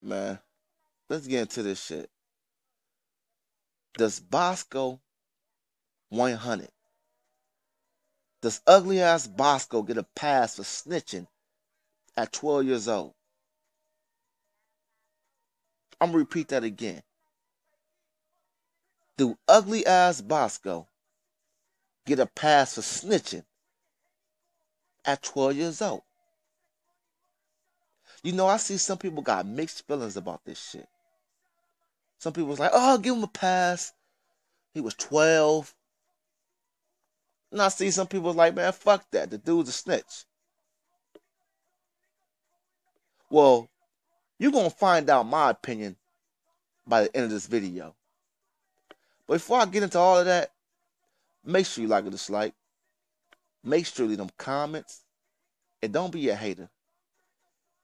man, let's get into this shit. Does Bosco 100, does ugly ass Bosco get a pass for snitching at 12 years old? I'm gonna repeat that again. Do ugly ass Bosco get a pass for snitching at 12 years old? You know, I see some people got mixed feelings about this shit. Some people was like, oh, give him a pass. He was 12. And I see some people like, man, fuck that. The dude's a snitch. Well, you're going to find out my opinion by the end of this video. But before I get into all of that, make sure you like or dislike. Make sure you leave them comments. And don't be a hater.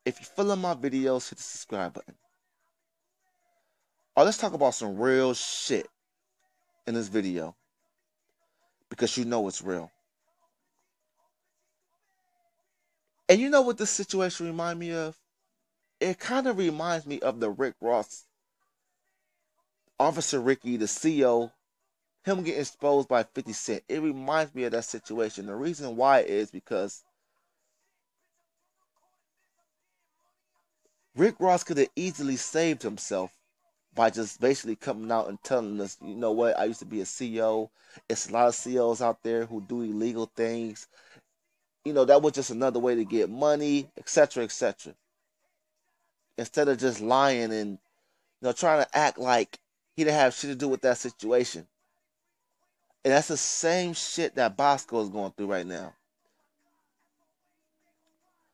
If you're feeling my videos, hit the subscribe button. Oh, let's talk about some real shit in this video. Because you know it's real. And you know what this situation reminds me of? It kind of reminds me of the Rick Ross, Officer Ricky, the CEO, him getting exposed by 50 Cent. It reminds me of that situation. The reason why is because Rick Ross could have easily saved himself by just basically coming out and telling us, you know what, I used to be a CEO. It's a lot of CEOs out there who do illegal things. You know, that was just another way to get money, etc., etc. Instead of just lying and, you know, trying to act like he didn't have shit to do with that situation. And that's the same shit that Bosco is going through right now.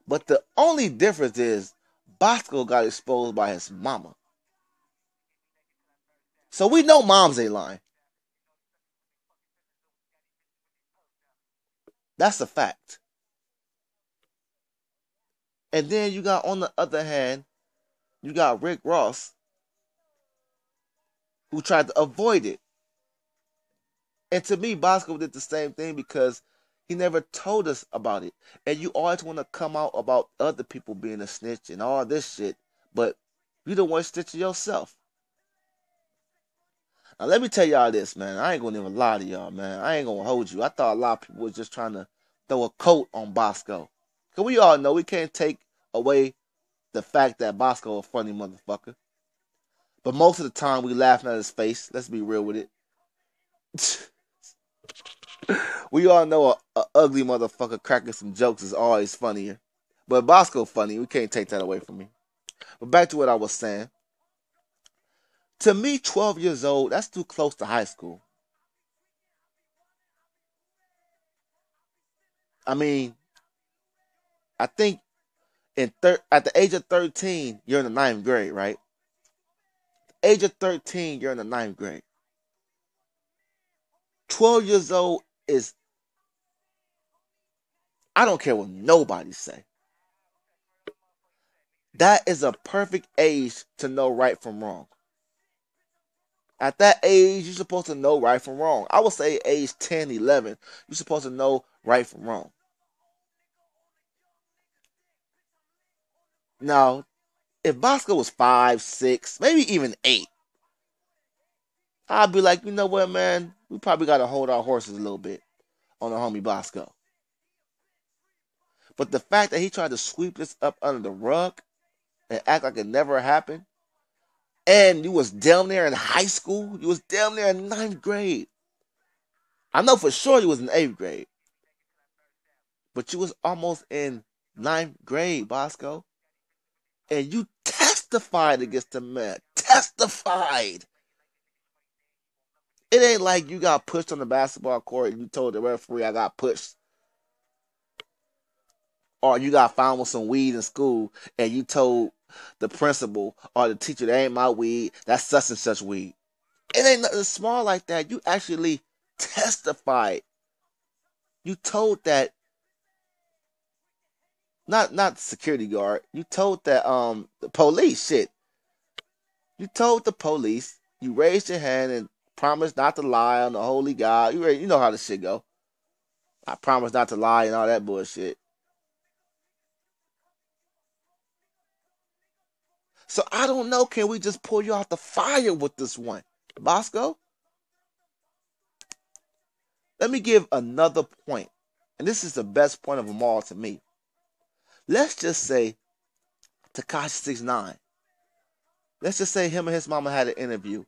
But the only difference is Bosco got exposed by his mama. So we know moms ain't lying. That's a fact. And then you got, on the other hand, you got Rick Ross, who tried to avoid it. And to me, Bosco did the same thing because he never told us about it. And you always want to come out about other people being a snitch and all this shit, but you don't want to snitch yourself. Now, let me tell y'all this, man. I ain't going to even lie to y'all, man. I ain't going to hold you. I thought a lot of people was just trying to throw a coat on Bosco. Because we all know we can't take away the fact that Bosco a funny motherfucker. But most of the time, we laughing at his face. Let's be real with it. We all know a ugly motherfucker cracking some jokes is always funnier. But Bosco funny. We can't take that away from me. But back to what I was saying. To me, 12 years old, that's too close to high school. I mean, I think at the age of 13, you're in the 9th grade, right? At the age of 13, you're in the 9th grade. 12 years old is, I don't care what nobody say. That is a perfect age to know right from wrong. At that age, you're supposed to know right from wrong. I would say age 10, 11, you're supposed to know right from wrong. Now, if Bosco was 5, 6, maybe even 8, I'd be like, you know what, man? We probably got to hold our horses a little bit on the homie Bosco. But the fact that he tried to sweep this up under the rug and act like it never happened, and you was down there in high school, you was down there in 9th grade. I know for sure you was in 8th grade. But you was almost in 9th grade, Bosco. And you testified against the man. Testified. It ain't like you got pushed on the basketball court and you told the referee I got pushed. Or you got found with some weed in school and you told the principal or the teacher that ain't my weed, that's such and such weed. It ain't nothing small like that. You actually testified. You told that, not the security guard, you told that the police shit. You told the police, you raised your hand and promised not to lie on the holy God. You know how this shit go. I promise not to lie and all that bullshit. So I don't know. Can we just pull you out the fire with this one? Bosco? Let me give another point. And this is the best point of them all to me. Let's just say Tekashi 69. Let's just say him and his mama had an interview.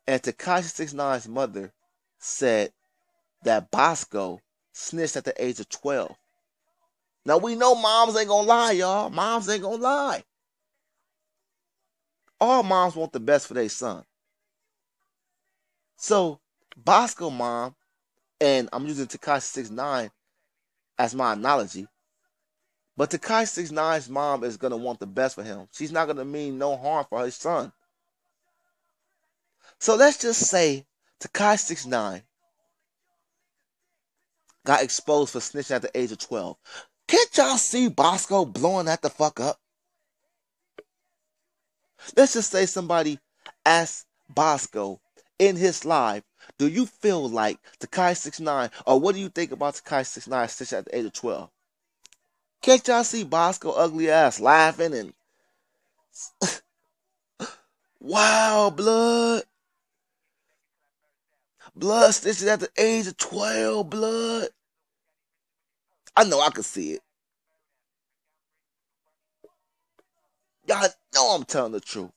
And Tekashi 69's mother said that Bosco snitched at the age of 12. Now we know moms ain't gonna lie, y'all. Moms ain't gonna lie. All moms want the best for their son. So Bosco mom, and I'm using Tekashi 69 as my analogy, but Tekashi 69's mom is gonna want the best for him. She's not gonna mean no harm for her son. So let's just say Tekashi 69 got exposed for snitching at the age of 12. Can't y'all see Bosco blowing that the fuck up? Let's just say somebody asked Bosco in his live, do you feel like Tekashi 69, or what do you think about Tekashi 69 snitching at the age of 12? Can't y'all see Bosco ugly ass laughing and wow, blood snitching at the age of 12, blood. I know I can see it. Y'all know I'm telling the truth.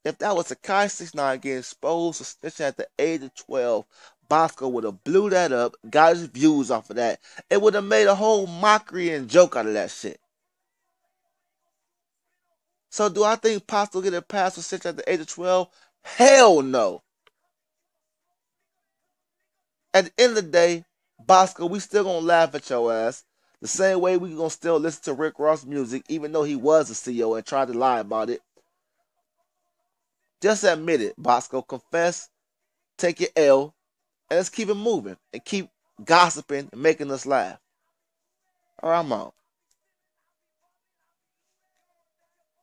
If that was Tekashi 69 getting exposed for snitching at the age of 12, Bosco would have blew that up, got his views off of that. It would have made a whole mockery and joke out of that shit. So do I think Bosco get a pass for snitching at the age of 12? Hell no. At the end of the day, Bosco, we still gonna laugh at your ass. The same way we gonna still listen to Rick Ross music, even though he was a CEO and tried to lie about it. Just admit it, Bosco. Confess, take your L, and let's keep it moving and keep gossiping and making us laugh. All right, I'm out.